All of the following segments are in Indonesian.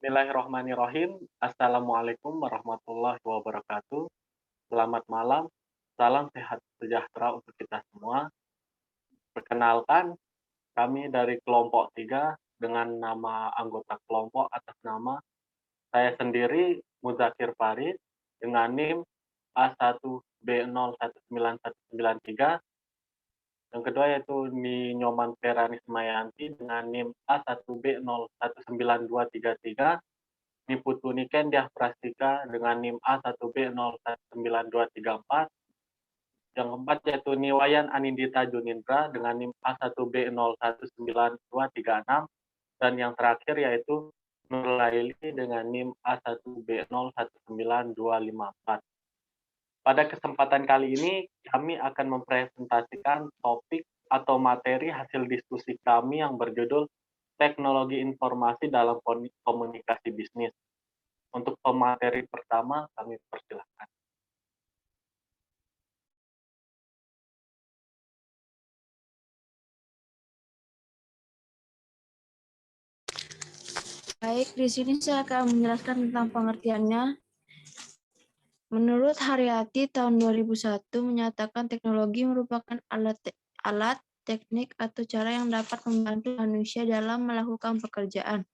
Bismillahirrahmanirrahim. Assalamualaikum warahmatullahi wabarakatuh. Selamat malam. Salam sehat sejahtera untuk kita semua. Perkenalkan, kami dari kelompok 3 dengan nama anggota kelompok atas nama saya sendiri Muzakir Farid dengan NIM A1B019193. Yang kedua yaitu Nyoman Ferani Semayanti dengan NIM A1B019233. Niputu Niken Diah Prastika dengan NIM A1B019234. Yang keempat yaitu Niwayan Anindita Junindra dengan NIM A1B019236. Dan yang terakhir yaitu Nurlaili dengan NIM A1B019254. Pada kesempatan kali ini, kami akan mempresentasikan topik atau materi hasil diskusi kami yang berjudul Teknologi Informasi dalam Komunikasi Bisnis. Untuk pemateri pertama, kami persilahkan. Baik, di sini saya akan menjelaskan tentang pengertiannya. Menurut Haryati tahun 2001 menyatakan teknologi merupakan alat, teknik, atau cara yang dapat membantu manusia dalam melakukan pekerjaan,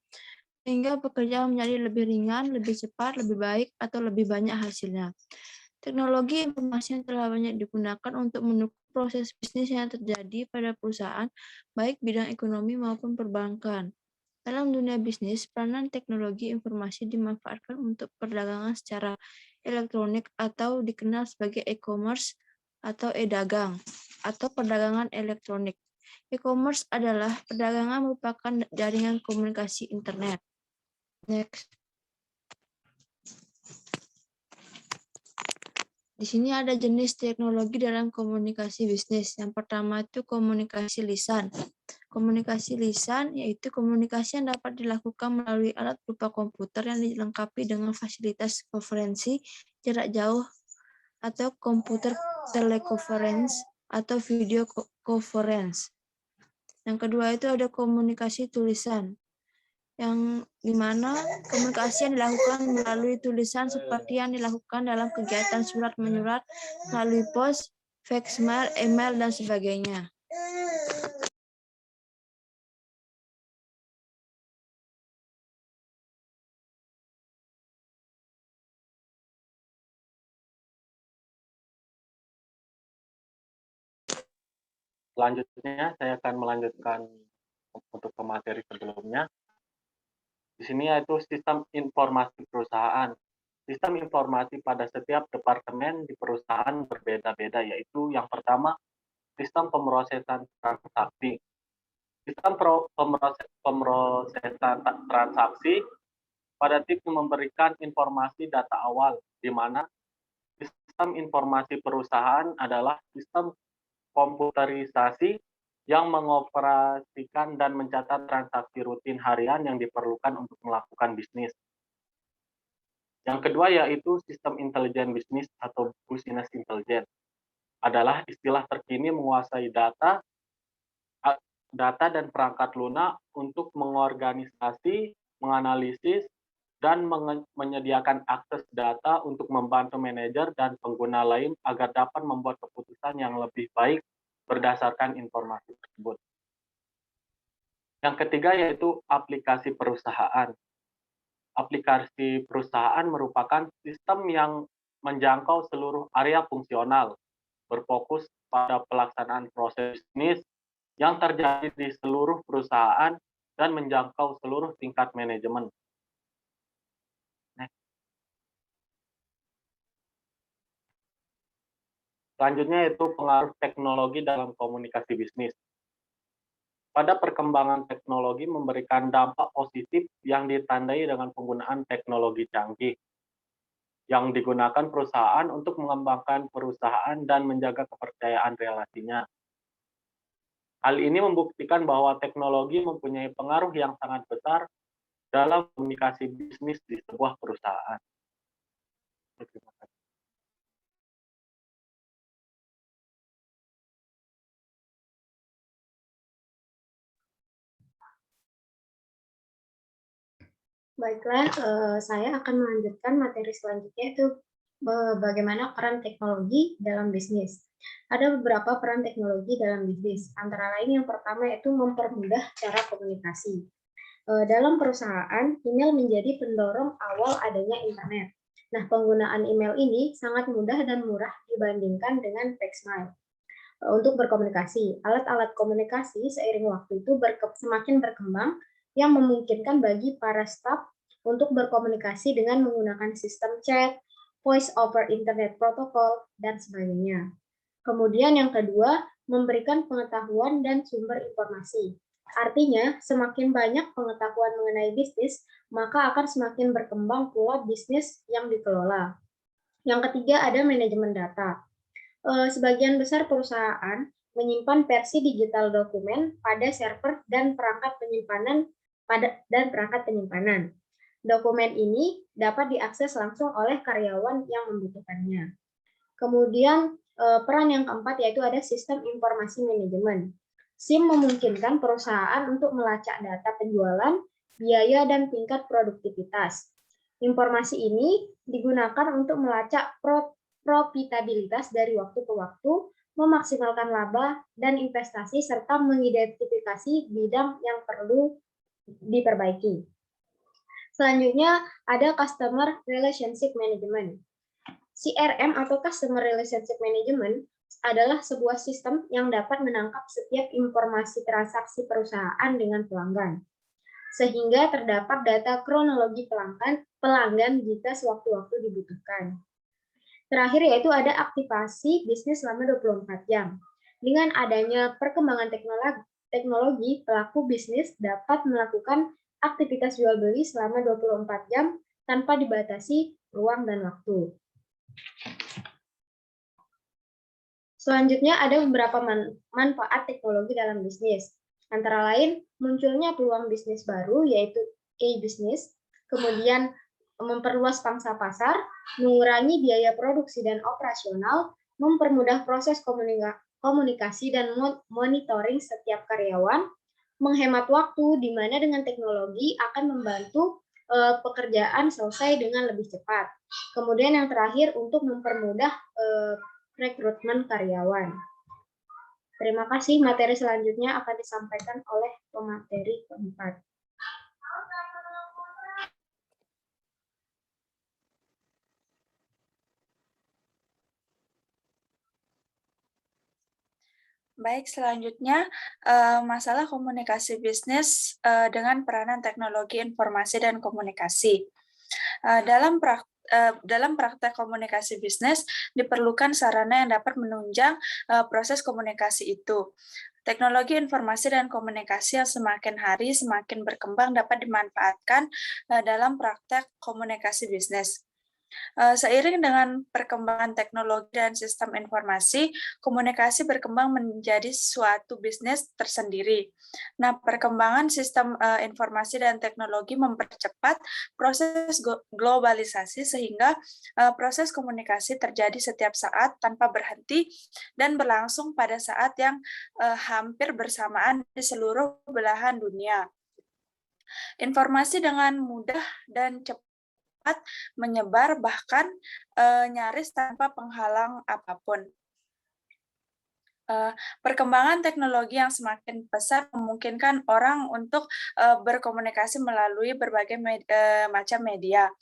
sehingga pekerjaan menjadi lebih ringan, lebih cepat, lebih baik, atau lebih banyak hasilnya. Teknologi informasi yang telah banyak digunakan untuk mendukung proses bisnis yang terjadi pada perusahaan, baik bidang ekonomi maupun perbankan. Dalam dunia bisnis, peranan teknologi informasi dimanfaatkan untuk perdagangan secara elektronik atau dikenal sebagai e-commerce atau e-dagang atau perdagangan elektronik. E-commerce adalah perdagangan merupakan jaringan komunikasi internet. Next. Di sini ada jenis teknologi dalam komunikasi bisnis. Yang pertama itu komunikasi lisan. Komunikasi lisan yaitu komunikasi yang dapat dilakukan melalui alat berupa komputer yang dilengkapi dengan fasilitas konferensi jarak jauh atau komputer teleconference atau video conference. Yang kedua itu ada komunikasi tulisan, yang dimana komunikasi yang dilakukan melalui tulisan seperti yang dilakukan dalam kegiatan surat menyurat, melalui pos, fax, mail, email, dan sebagainya. Selanjutnya, saya akan melanjutkan untuk pemateri sebelumnya. Di sini yaitu sistem informasi perusahaan. Sistem informasi pada setiap departemen di perusahaan berbeda-beda, yaitu yang pertama, sistem pemrosesan transaksi. Sistem pemrosesan transaksi pada tipe memberikan informasi data awal, di mana sistem informasi perusahaan adalah sistem komputerisasi yang mengoperasikan dan mencatat transaksi rutin harian yang diperlukan untuk melakukan bisnis. Yang kedua yaitu sistem intelijen bisnis atau business intelligence. Adalah istilah terkini menguasai data dan perangkat lunak untuk mengorganisasi, menganalisis, dan menyediakan akses data untuk membantu manajer dan pengguna lain agar dapat membuat keputusan yang lebih baik berdasarkan informasi tersebut. Yang ketiga yaitu aplikasi perusahaan. Aplikasi perusahaan merupakan sistem yang menjangkau seluruh area fungsional, berfokus pada pelaksanaan proses bisnis yang terjadi di seluruh perusahaan dan menjangkau seluruh tingkat manajemen. Selanjutnya yaitu pengaruh teknologi dalam komunikasi bisnis. Pada perkembangan teknologi memberikan dampak positif yang ditandai dengan penggunaan teknologi canggih yang digunakan perusahaan untuk mengembangkan perusahaan dan menjaga kepercayaan relasinya. Hal ini membuktikan bahwa teknologi mempunyai pengaruh yang sangat besar dalam komunikasi bisnis di sebuah perusahaan. Terima kasih. Baiklah, saya akan melanjutkan materi selanjutnya itu bagaimana peran teknologi dalam bisnis. Ada beberapa peran teknologi dalam bisnis, antara lain yang pertama yaitu mempermudah cara komunikasi. Dalam perusahaan, email menjadi pendorong awal adanya internet. Nah, penggunaan email ini sangat mudah dan murah dibandingkan dengan fax mail. Untuk berkomunikasi, alat-alat komunikasi seiring waktu itu semakin berkembang yang memungkinkan bagi para staf untuk berkomunikasi dengan menggunakan sistem chat, voice over internet protocol, dan sebagainya. Kemudian yang kedua, memberikan pengetahuan dan sumber informasi. Artinya, semakin banyak pengetahuan mengenai bisnis, maka akan semakin berkembang pula bisnis yang dikelola. Yang ketiga, ada manajemen data. Sebagian besar perusahaan menyimpan versi digital dokumen pada server dan perangkat penyimpanan. Dokumen ini dapat diakses langsung oleh karyawan yang membutuhkannya. Kemudian peran yang keempat yaitu ada sistem informasi manajemen. SIM memungkinkan perusahaan untuk melacak data penjualan, biaya, dan tingkat produktivitas. Informasi ini digunakan untuk melacak profitabilitas dari waktu ke waktu, memaksimalkan laba dan investasi, serta mengidentifikasi bidang yang perlu diperbaiki. Selanjutnya ada Customer Relationship Management. CRM atau Customer Relationship Management adalah sebuah sistem yang dapat menangkap setiap informasi transaksi perusahaan dengan pelanggan, sehingga terdapat data kronologi pelanggan jika sewaktu-waktu dibutuhkan. Terakhir yaitu ada aktivasi bisnis selama 24 jam. Dengan adanya perkembangan teknologi, pelaku bisnis dapat melakukan aktivitas jual beli selama 24 jam tanpa dibatasi ruang dan waktu. Selanjutnya ada beberapa manfaat teknologi dalam bisnis. Antara lain, munculnya peluang bisnis baru yaitu e-business, kemudian memperluas pangsa pasar, mengurangi biaya produksi dan operasional, mempermudah proses komunikasi dan monitoring setiap karyawan, menghemat waktu di mana dengan teknologi akan membantu pekerjaan selesai dengan lebih cepat. Kemudian yang terakhir untuk mempermudah rekrutmen karyawan. Terima kasih. Materi selanjutnya akan disampaikan oleh pemateri keempat. Baik, selanjutnya masalah komunikasi bisnis dengan peranan teknologi informasi dan komunikasi. Dalam praktek komunikasi bisnis diperlukan sarana yang dapat menunjang proses komunikasi itu. Teknologi informasi dan komunikasi yang semakin hari semakin berkembang dapat dimanfaatkan dalam praktek komunikasi bisnis. Seiring dengan perkembangan teknologi dan sistem informasi, komunikasi berkembang menjadi suatu bisnis tersendiri. Nah, perkembangan sistem informasi dan teknologi mempercepat proses globalisasi sehingga proses komunikasi terjadi setiap saat tanpa berhenti dan berlangsung pada saat yang hampir bersamaan di seluruh belahan dunia. Informasi dengan mudah dan cepat menyebar bahkan nyaris tanpa penghalang apapun. Perkembangan teknologi yang semakin pesat memungkinkan orang untuk berkomunikasi melalui berbagai macam media.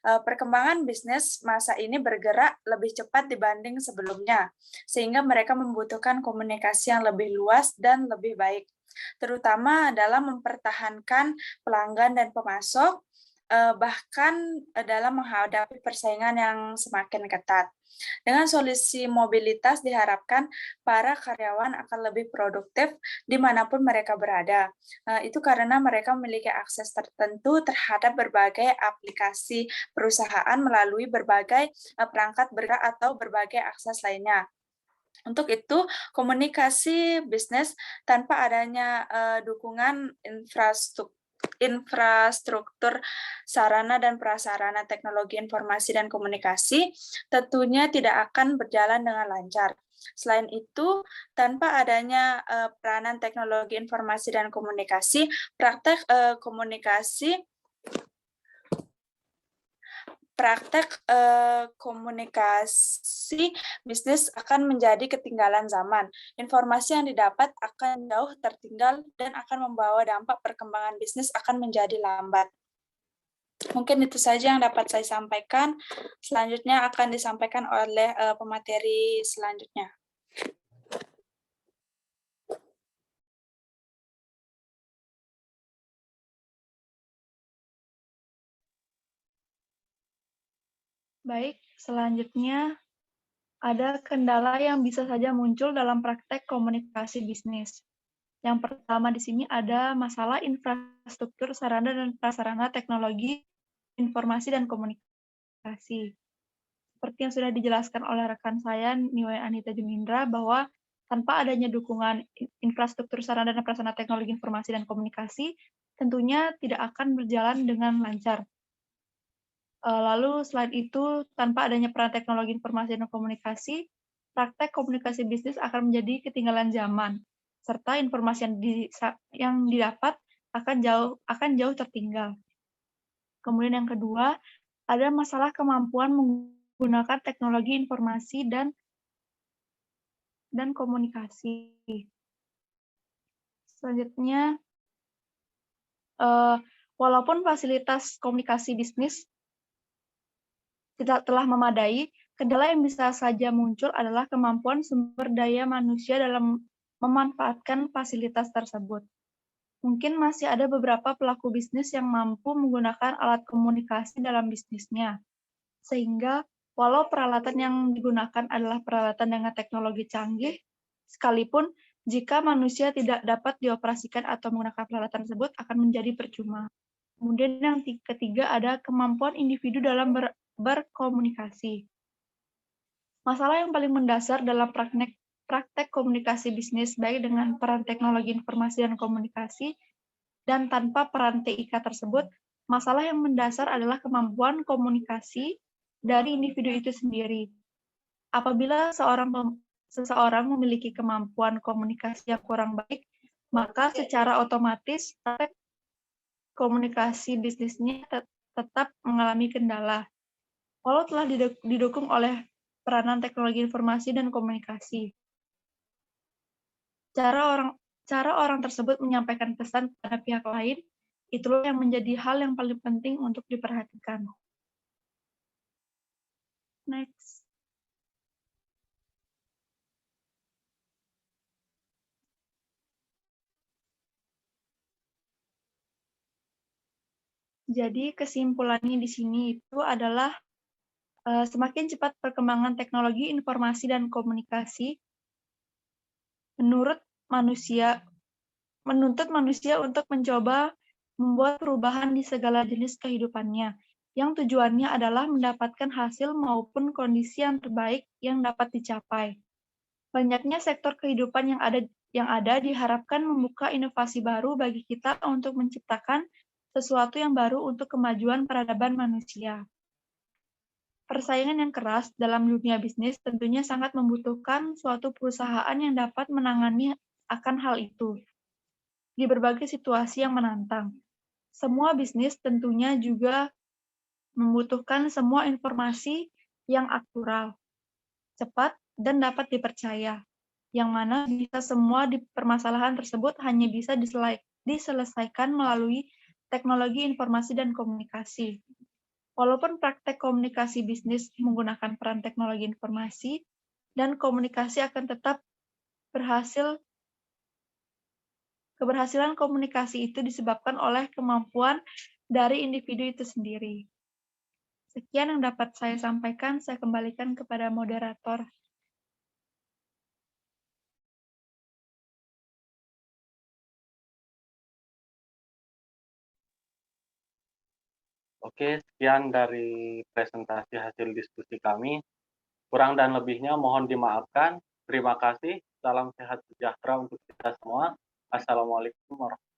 Perkembangan bisnis masa ini bergerak lebih cepat dibanding sebelumnya, sehingga mereka membutuhkan komunikasi yang lebih luas dan lebih baik, terutama dalam mempertahankan pelanggan dan pemasok, bahkan dalam menghadapi persaingan yang semakin ketat. Dengan solusi mobilitas diharapkan para karyawan akan lebih produktif dimanapun mereka berada. Itu karena mereka memiliki akses tertentu terhadap berbagai aplikasi perusahaan melalui berbagai perangkat bergerak atau berbagai akses lainnya. Untuk itu, komunikasi bisnis tanpa adanya dukungan infrastruktur sarana dan prasarana teknologi informasi dan komunikasi tentunya tidak akan berjalan dengan lancar. Selain itu, tanpa adanya peranan teknologi informasi dan komunikasi, praktek komunikasi praktek komunikasi bisnis akan menjadi ketinggalan zaman. Informasi yang didapat akan jauh tertinggal dan akan membawa dampak perkembangan bisnis akan menjadi lambat. Mungkin itu saja yang dapat saya sampaikan. Selanjutnya akan disampaikan oleh pemateri selanjutnya. Baik, selanjutnya ada kendala yang bisa saja muncul dalam praktek komunikasi bisnis. Yang pertama di sini ada masalah infrastruktur sarana dan prasarana teknologi informasi dan komunikasi. Seperti yang sudah dijelaskan oleh rekan saya, Niwai Anita Jumindra, bahwa tanpa adanya dukungan infrastruktur sarana dan prasarana teknologi informasi dan komunikasi, tentunya tidak akan berjalan dengan lancar. Lalu selain itu, tanpa adanya peran teknologi informasi dan komunikasi, praktek komunikasi bisnis akan menjadi ketinggalan zaman, serta informasi yang didapat akan jauh tertinggal. Kemudian yang kedua, ada masalah kemampuan menggunakan teknologi informasi dan komunikasi. Selanjutnya, walaupun fasilitas komunikasi bisnis tidak telah memadai, kendala yang bisa saja muncul adalah kemampuan sumber daya manusia dalam memanfaatkan fasilitas tersebut. Mungkin masih ada beberapa pelaku bisnis yang mampu menggunakan alat komunikasi dalam bisnisnya, sehingga walau peralatan yang digunakan adalah peralatan dengan teknologi canggih, sekalipun jika manusia tidak dapat dioperasikan atau menggunakan peralatan tersebut akan menjadi percuma. Kemudian yang ketiga ada kemampuan individu dalam berkomunikasi. Masalah yang paling mendasar dalam praktek komunikasi bisnis baik dengan peran teknologi informasi dan komunikasi dan tanpa peran TIK tersebut, masalah yang mendasar adalah kemampuan komunikasi dari individu itu sendiri. Apabila seseorang memiliki kemampuan komunikasi yang kurang baik, maka secara otomatis komunikasi bisnisnya tetap mengalami kendala. Walau telah didukung oleh peranan teknologi informasi dan komunikasi. Cara orang tersebut menyampaikan pesan pada pihak lain, itulah yang menjadi hal yang paling penting untuk diperhatikan. Next. Jadi kesimpulannya di sini itu adalah semakin cepat perkembangan teknologi informasi dan komunikasi menuntut manusia untuk mencoba membuat perubahan di segala jenis kehidupannya, yang tujuannya adalah mendapatkan hasil maupun kondisi yang terbaik yang dapat dicapai. Banyaknya sektor kehidupan yang ada diharapkan membuka inovasi baru bagi kita untuk menciptakan sesuatu yang baru untuk kemajuan peradaban manusia. Persaingan yang keras dalam dunia bisnis tentunya sangat membutuhkan suatu perusahaan yang dapat menangani akan hal itu di berbagai situasi yang menantang. Semua bisnis tentunya juga membutuhkan semua informasi yang akurat, cepat, dan dapat dipercaya, yang mana bisa semua permasalahan tersebut hanya bisa diselesaikan melalui teknologi informasi dan komunikasi. Walaupun praktek komunikasi bisnis menggunakan peran teknologi informasi dan komunikasi akan tetap berhasil, keberhasilan komunikasi itu disebabkan oleh kemampuan dari individu itu sendiri. Sekian yang dapat saya sampaikan, saya kembalikan kepada moderator. Oke, sekian dari presentasi hasil diskusi kami. Kurang dan lebihnya mohon dimaafkan. Terima kasih. Salam sehat sejahtera untuk kita semua. Assalamualaikum warahmatullahi wabarakatuh.